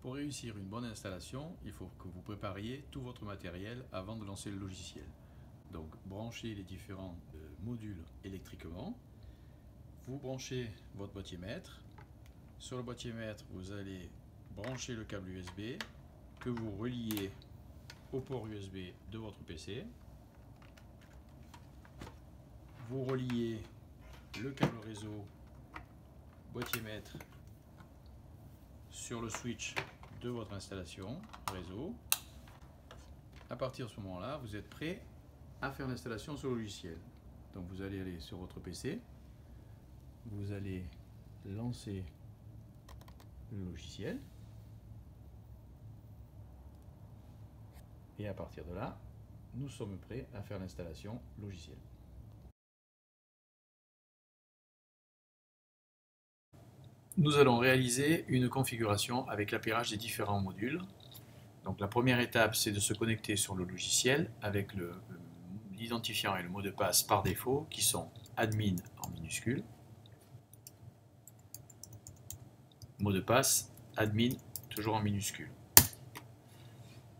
Pour réussir une bonne installation, il faut que vous prépariez tout votre matériel avant de lancer le logiciel. Donc branchez les différents modules électriquement. Vous branchez votre boîtier maître. Sur le boîtier maître, vous allez brancher le câble USB que vous reliez au port USB de votre PC. Vous reliez le câble réseau boîtier maître sur le switch de votre installation réseau. À partir de ce moment-là, vous êtes prêt à faire l'installation sur le logiciel. Donc vous allez aller sur votre PC, vous allez lancer le logiciel et à partir de là, nous sommes prêts à faire l'installation logicielle. Nous allons réaliser une configuration avec l'appairage des différents modules. Donc la première étape, c'est de se connecter sur le logiciel avec l'identifiant et le mot de passe par défaut qui sont admin en minuscule, mot de passe admin toujours en minuscule.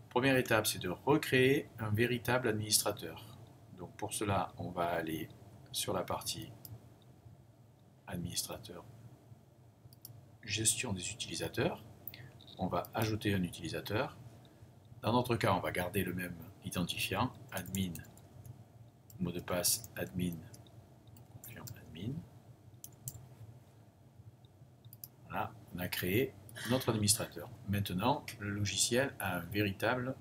Première étape, c'est de recréer un véritable administrateur. Donc pour cela, on va aller sur la partie administrateur, gestion des utilisateurs. On va ajouter un utilisateur. Dans notre cas, on va garder le même identifiant, admin, mot de passe admin, confirme admin. Voilà, on a créé notre administrateur. Maintenant, le logiciel a un véritable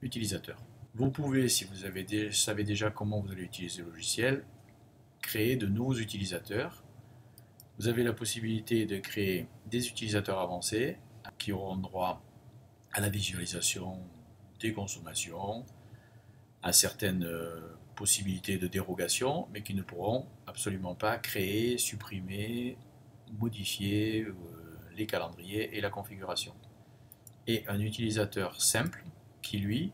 utilisateur. Vous pouvez, si vous savez déjà comment vous allez utiliser le logiciel, créer de nouveaux utilisateurs. Vous avez la possibilité de créer des utilisateurs avancés qui auront droit à la visualisation des consommations, à certaines possibilités de dérogation, mais qui ne pourront absolument pas créer, supprimer, modifier les calendriers et la configuration. Et un utilisateur simple qui, lui,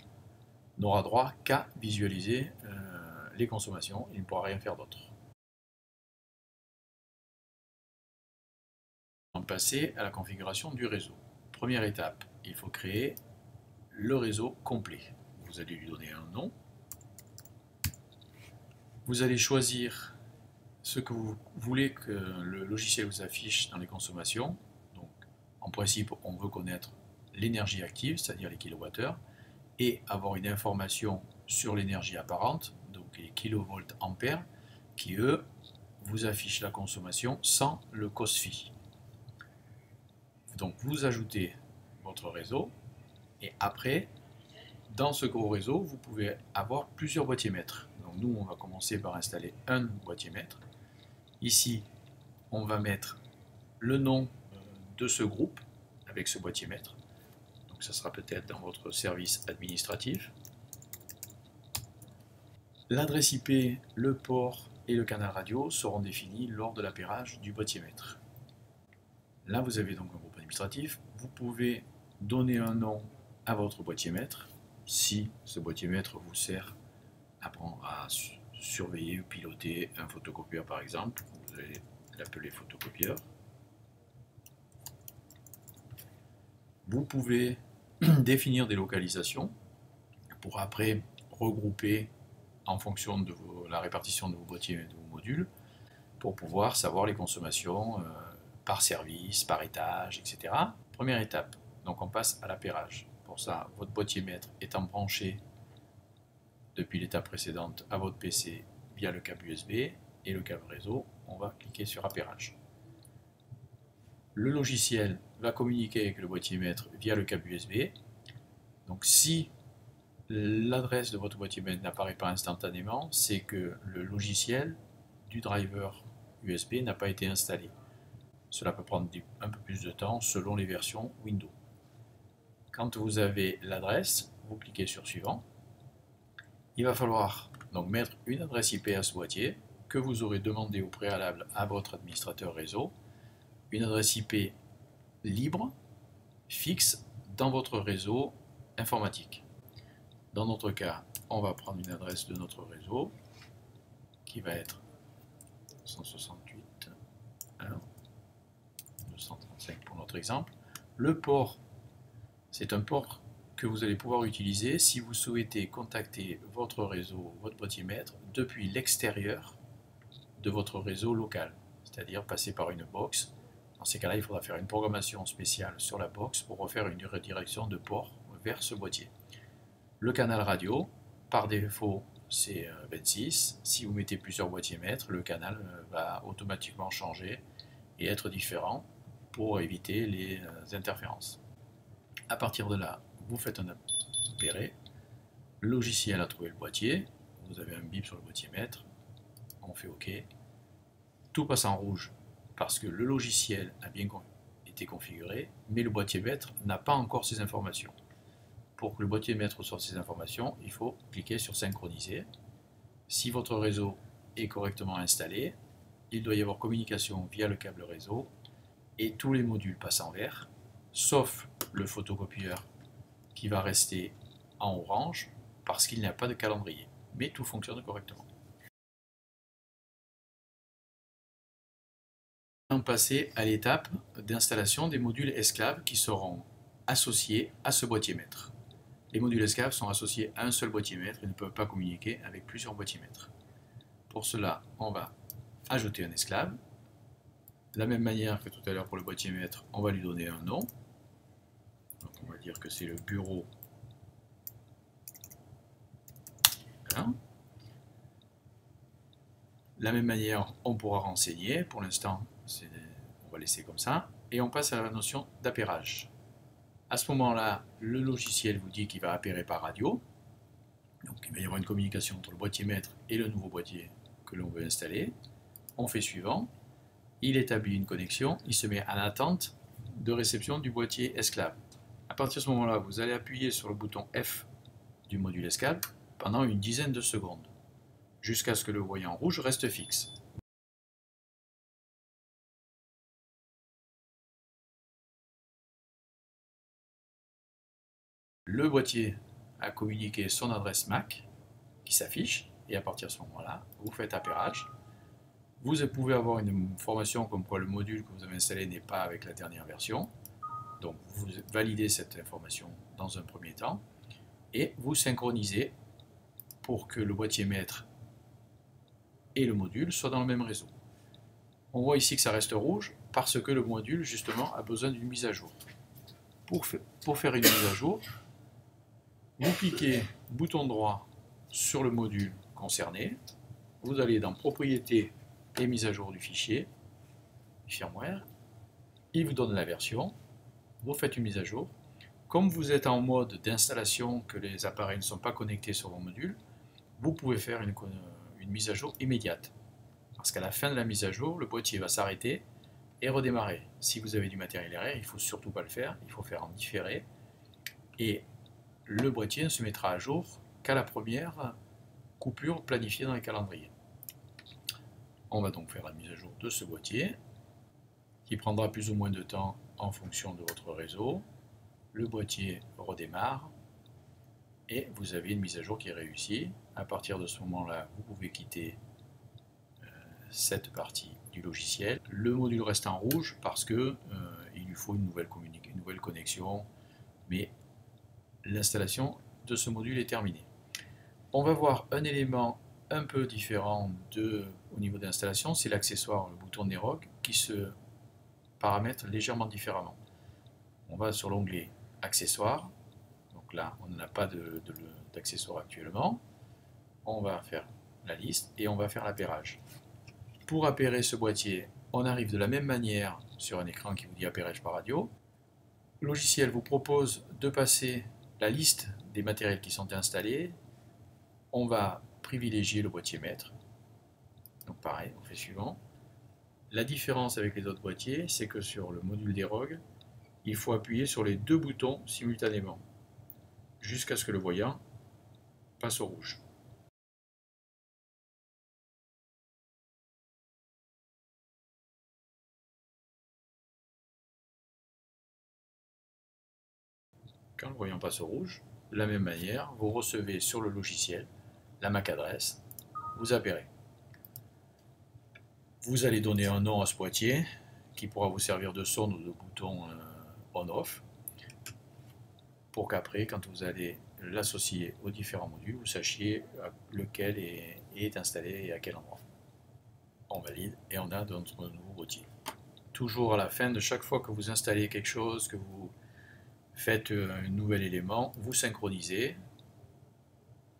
n'aura droit qu'à visualiser les consommations, il ne pourra rien faire d'autre. On va passer à la configuration du réseau. Première étape, il faut créer le réseau complet. Vous allez lui donner un nom. Vous allez choisir ce que vous voulez que le logiciel vous affiche dans les consommations. Donc, en principe, on veut connaître l'énergie active, c'est-à-dire les kilowattheures, et avoir une information sur l'énergie apparente, donc les kilovolts ampères, qui eux vous affichent la consommation sans le COSFI. Donc vous ajoutez votre réseau et après, dans ce gros réseau, vous pouvez avoir plusieurs boîtiers maîtres. Donc nous, on va commencer par installer un boîtier maître. Ici, on va mettre le nom de ce groupe avec ce boîtier maître. Donc ça sera peut-être dans votre service administratif. L'adresse IP, le port et le canal radio seront définis lors de l'appairage du boîtier maître. Là, vous avez donc un groupe administratif. Vous pouvez donner un nom à votre boîtier maître si ce boîtier maître vous sert à surveiller ou piloter un photocopieur par exemple. Vous allez l'appeler photocopieur. Vous pouvez définir des localisations pour après regrouper en fonction de la répartition de vos boîtiers et de vos modules pour pouvoir savoir les consommations par service, par étage, etc. Première étape, donc on passe à l'appairage. Pour ça, votre boîtier maître étant branché depuis l'étape précédente à votre PC via le câble USB et le câble réseau, on va cliquer sur appairage. Le logiciel va communiquer avec le boîtier maître via le câble USB. Donc si l'adresse de votre boîtier maître n'apparaît pas instantanément, c'est que le logiciel du driver USB n'a pas été installé. Cela peut prendre un peu plus de temps selon les versions Windows. Quand vous avez l'adresse, vous cliquez sur suivant. Il va falloir donc mettre une adresse IP à ce boîtier que vous aurez demandé au préalable à votre administrateur réseau. Une adresse IP libre, fixe, dans votre réseau informatique. Dans notre cas, on va prendre une adresse de notre réseau qui va être 168.1.235 pour notre exemple. Le port C'est un port que vous allez pouvoir utiliser si vous souhaitez contacter votre réseau, votre boîtier maître, depuis l'extérieur de votre réseau local, c'est-à-dire passer par une box. Dans ces cas-là, il faudra faire une programmation spéciale sur la box pour refaire une redirection de port vers ce boîtier. Le canal radio, par défaut, c'est 26. Si vous mettez plusieurs boîtiers maîtres, le canal va automatiquement changer et être différent pour éviter les interférences. À partir de là, vous faites un apéré. Le logiciel a trouvé le boîtier. Vous avez un bip sur le boîtier maître. On fait OK. Tout passe en rouge parce que le logiciel a bien été configuré, mais le boîtier maître n'a pas encore ces informations. Pour que le boîtier maître sorte ces informations, il faut cliquer sur synchroniser. Si votre réseau est correctement installé, il doit y avoir communication via le câble réseau et tous les modules passent en vert, sauf le photocopieur qui va rester en orange parce qu'il n'y a pas de calendrier. Mais tout fonctionne correctement. On va passer à l'étape d'installation des modules esclaves qui seront associés à ce boîtier maître. Les modules esclaves sont associés à un seul boîtier maître et ne peuvent pas communiquer avec plusieurs boîtiers maîtres. Pour cela, on va ajouter un esclave. De la même manière que tout à l'heure pour le boîtier maître, on va lui donner un nom. Donc on va dire que c'est le bureau. Voilà. De la même manière, on pourra renseigner. Pour l'instant, on va laisser comme ça. Et on passe à la notion d'appairage. À ce moment-là, le logiciel vous dit qu'il va appairer par radio. Donc il va y avoir une communication entre le boîtier maître et le nouveau boîtier que l'on veut installer. On fait suivant. Il établit une connexion. Il se met en attente de réception du boîtier esclave. À partir de ce moment-là, vous allez appuyer sur le bouton F du module esclave pendant une dizaine de secondes, jusqu'à ce que le voyant rouge reste fixe. Le boîtier a communiqué son adresse MAC qui s'affiche, et à partir de ce moment-là, vous faites appairage. Vous pouvez avoir une information comme quoi le module que vous avez installé n'est pas avec la dernière version. Donc vous validez cette information dans un premier temps et vous synchronisez pour que le boîtier maître et le module soient dans le même réseau. On voit ici que ça reste rouge parce que le module justement a besoin d'une mise à jour. Pour faire une mise à jour, vous cliquez bouton droit sur le module concerné, vous allez dans Propriétés et mise à jour du fichier, firmware, il vous donne la version, vous faites une mise à jour. Comme vous êtes en mode d'installation, que les appareils ne sont pas connectés sur vos modules, vous pouvez faire une mise à jour immédiate. Parce qu'à la fin de la mise à jour, le boîtier va s'arrêter et redémarrer. Si vous avez du matériel RR, il ne faut surtout pas le faire, il faut faire en différé. Et le boîtier ne se mettra à jour qu'à la première coupure planifiée dans les calendriers. On va donc faire la mise à jour de ce boîtier, qui prendra plus ou moins de temps en fonction de votre réseau. Le boîtier redémarre et vous avez une mise à jour qui est réussie. À partir de ce moment-là, vous pouvez quitter cette partie du logiciel. Le module reste en rouge parce que il lui faut une nouvelle connexion, mais l'installation de ce module est terminée. On va voir un élément un peu différent au niveau d'installation, c'est l'accessoire, le bouton Nerog, qui se paramètre légèrement différemment. On va sur l'onglet accessoires, donc là on n'a pas d'accessoire actuellement. On va faire la liste et on va faire l'appairage. Pour appairer ce boîtier, on arrive de la même manière sur un écran qui vous dit appairage par radio. Le logiciel vous propose de passer la liste des matériels qui sont installés. On va privilégier le boîtier maître. Donc pareil, on fait suivant. La différence avec les autres boîtiers, c'est que sur le module Nerog, il faut appuyer sur les deux boutons simultanément, jusqu'à ce que le voyant passe au rouge. Quand le voyant passe au rouge, de la même manière, vous recevez sur le logiciel la MAC adresse, vous appairez. Vous allez donner un nom à ce boîtier qui pourra vous servir de sonde ou de bouton on-off. pour qu'après, quand vous allez l'associer aux différents modules, vous sachiez lequel est installé et à quel endroit. On valide et on a notre nouveau boîtier. Toujours à la fin de chaque fois que vous installez quelque chose, que vous faites un nouvel élément, vous synchronisez.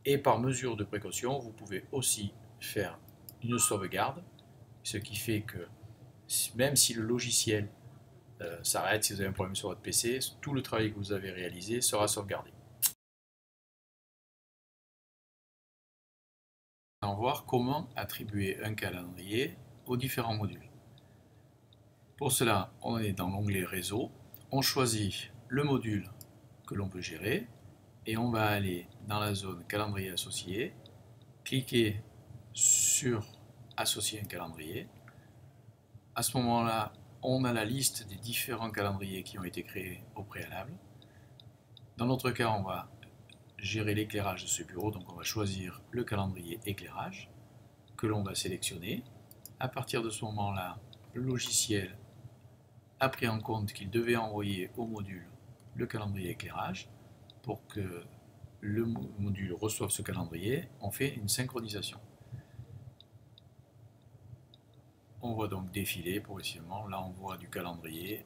Et par mesure de précaution, vous pouvez aussi faire une sauvegarde, ce qui fait que même si le logiciel s'arrête, si vous avez un problème sur votre PC, tout le travail que vous avez réalisé sera sauvegardé. On va voir comment attribuer un calendrier aux différents modules. Pour cela, on est dans l'onglet Réseau, on choisit le module que l'on veut gérer et on va aller dans la zone Calendrier associé, cliquer sur Associer un calendrier. À ce moment-là, on a la liste des différents calendriers qui ont été créés au préalable. Dans notre cas, on va gérer l'éclairage de ce bureau, donc on va choisir le calendrier éclairage que l'on va sélectionner. À partir de ce moment-là, le logiciel a pris en compte qu'il devait envoyer au module le calendrier éclairage. Pour que le module reçoive ce calendrier, on fait une synchronisation. On va donc défiler progressivement l'envoi du calendrier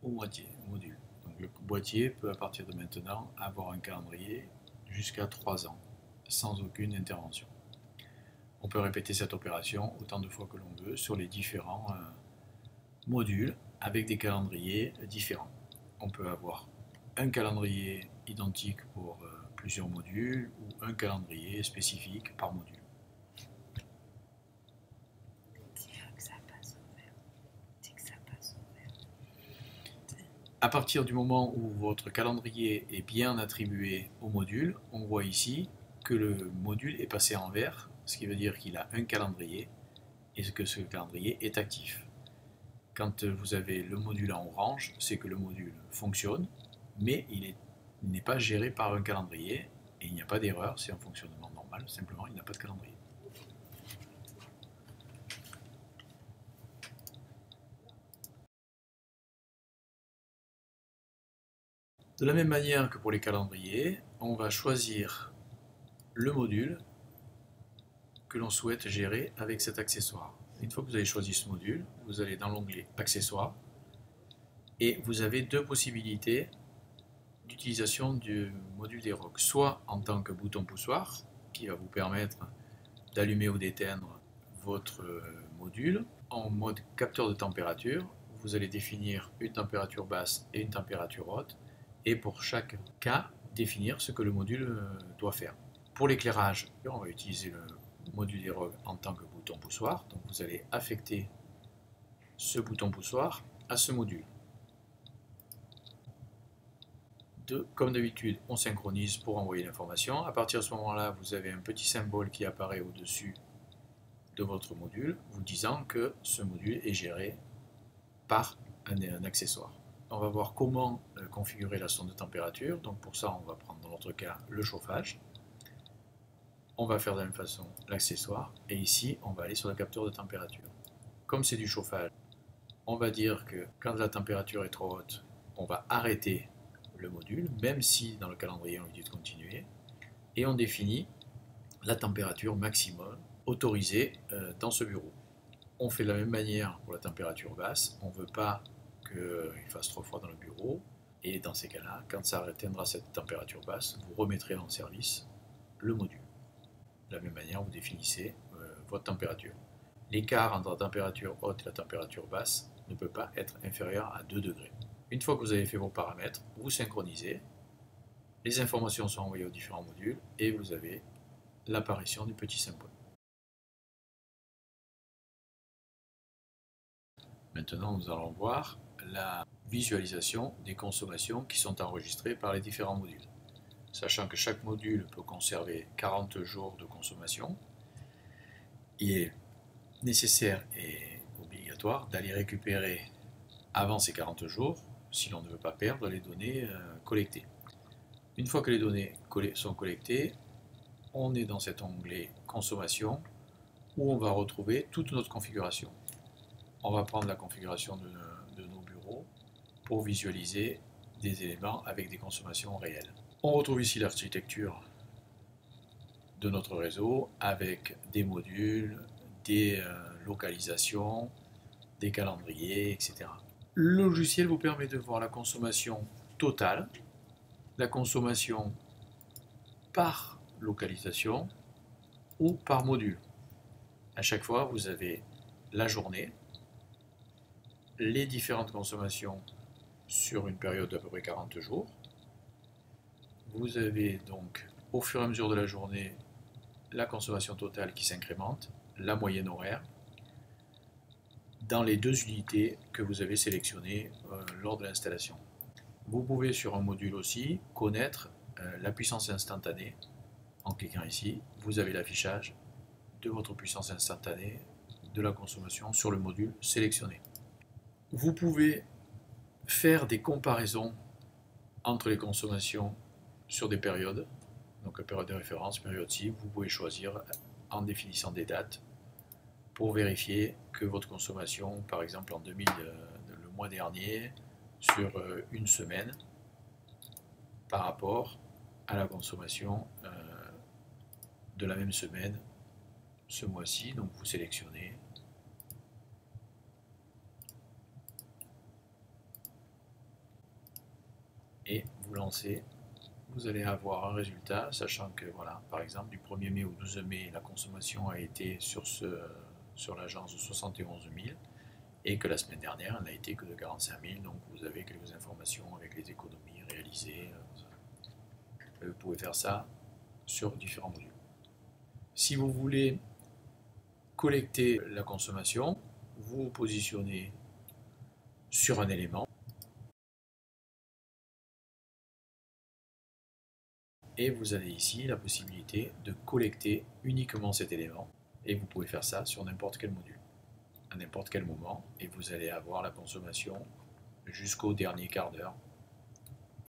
au module. Donc le boîtier peut à partir de maintenant avoir un calendrier jusqu'à 3 ans, sans aucune intervention. On peut répéter cette opération autant de fois que l'on veut sur les différents modules avec des calendriers différents. On peut avoir un calendrier identique pour plusieurs modules ou un calendrier spécifique par module. À partir du moment où votre calendrier est bien attribué au module, on voit ici que le module est passé en vert, ce qui veut dire qu'il a un calendrier et que ce calendrier est actif. Quand vous avez le module en orange, c'est que le module fonctionne, mais il n'est pas géré par un calendrier et il n'y a pas d'erreur, c'est un fonctionnement normal, simplement il n'a pas de calendrier. De la même manière que pour les calendriers, on va choisir le module que l'on souhaite gérer avec cet accessoire. Une fois que vous avez choisi ce module, vous allez dans l'onglet Accessoires et vous avez deux possibilités d'utilisation du module d'Eroc. Soit en tant que bouton poussoir, qui va vous permettre d'allumer ou d'éteindre votre module. En mode capteur de température, vous allez définir une température basse et une température haute, et pour chaque cas, définir ce que le module doit faire. Pour l'éclairage, on va utiliser le module d'Eroc en tant que bouton poussoir, donc vous allez affecter ce bouton poussoir à ce module. Comme d'habitude, on synchronise pour envoyer l'information. À partir de ce moment-là, vous avez un petit symbole qui apparaît au-dessus de votre module, vous disant que ce module est géré par un accessoire. On va voir comment configurer la sonde de température. Donc pour ça, on va prendre dans notre cas le chauffage. On va faire de la même façon l'accessoire. Et ici, on va aller sur le capteur de température. Comme c'est du chauffage, on va dire que quand la température est trop haute, on va arrêter le module, même si dans le calendrier on lui dit de continuer. Et on définit la température maximum autorisée dans ce bureau. On fait de la même manière pour la température basse. On ne veut pas qu'il fasse trop froid dans le bureau. Et dans ces cas-là, quand ça atteindra cette température basse, vous remettrez en service le module. De la même manière, vous définissez votre température. L'écart entre la température haute et la température basse ne peut pas être inférieur à 2 degrés. Une fois que vous avez fait vos paramètres, vous synchronisez. Les informations sont envoyées aux différents modules et vous avez l'apparition du petit symbole. Maintenant, nous allons voir la visualisation des consommations qui sont enregistrées par les différents modules. Sachant que chaque module peut conserver 40 jours de consommation, il est nécessaire et obligatoire d'aller récupérer avant ces 40 jours, si l'on ne veut pas perdre les données collectées. Une fois que les données sont collectées, on est dans cet onglet consommation où on va retrouver toute notre configuration. On va prendre la configuration de nos bureaux pour visualiser des éléments avec des consommations réelles. On retrouve ici l'architecture de notre réseau avec des modules, des localisations, des calendriers, etc. Le logiciel vous permet de voir la consommation totale, la consommation par localisation ou par module. À chaque fois, vous avez la journée, les différentes consommations sur une période d'à peu près 40 jours. Vous avez donc, au fur et à mesure de la journée, la consommation totale qui s'incrémente, la moyenne horaire, dans les deux unités que vous avez sélectionnées lors de l'installation. Vous pouvez sur un module aussi connaître la puissance instantanée. En cliquant ici, vous avez l'affichage de votre puissance instantanée de la consommation sur le module sélectionné. Vous pouvez faire des comparaisons entre les consommations sur des périodes, donc période de référence, période cible. Vous pouvez choisir en définissant des dates pour vérifier que votre consommation, par exemple le mois dernier, sur une semaine, par rapport à la consommation de la même semaine ce mois-ci. Donc vous sélectionnez et vous lancez. Vous allez avoir un résultat, sachant que voilà, par exemple du 1er mai au 12 mai, la consommation a été sur l'agence de 71 000 et que la semaine dernière, elle n'a été que de 45 000. Donc vous avez quelques informations avec les économies réalisées. Vous pouvez faire ça sur différents modules. Si vous voulez collecter la consommation, vous vous positionnez sur un élément et vous avez ici la possibilité de collecter uniquement cet élément et vous pouvez faire ça sur n'importe quel module, à n'importe quel moment, et vous allez avoir la consommation jusqu'au dernier quart d'heure